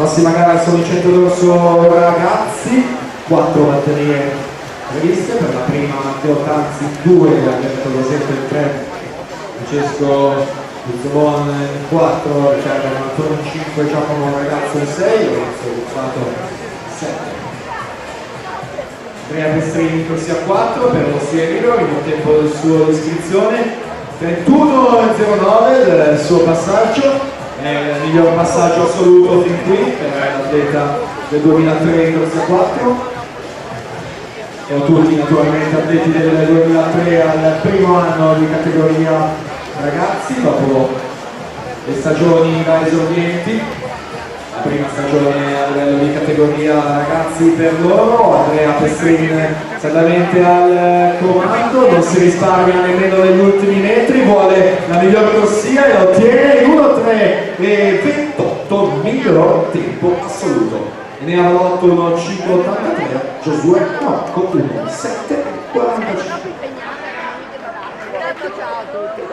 Prossima gara sono i 100 d'orso ragazzi, 4 batterie previste. Per la prima Matteo Tanzi 2, Alberto Rosetto in 3, Francesco Buzzobon in 4, Riccardo Mattoni in 5, Giacomo Ragazzo in 6, Lorenzo Buzzato in 7. Andrea Pestrini in corsia 4 per lo seguito, il tempo del suo iscrizione 31.09 del suo passaggio. È il miglior passaggio assoluto fin qui per l'atleta del 2003 in corsia 4. Sono tutti naturalmente atleti del 2003 al primo anno di categoria ragazzi, dopo le stagioni da esordienti. La prima stagione a livello di categoria ragazzi per loro. Andrea Pestrin saldamente al comando, non si risparmia nemmeno negli ultimi metri, vuole la miglior corsia e la ottiene in 1.3.28, miglior tempo assoluto. E ne ha lotto 1.5.83 Giosuè Marco 1.7.45.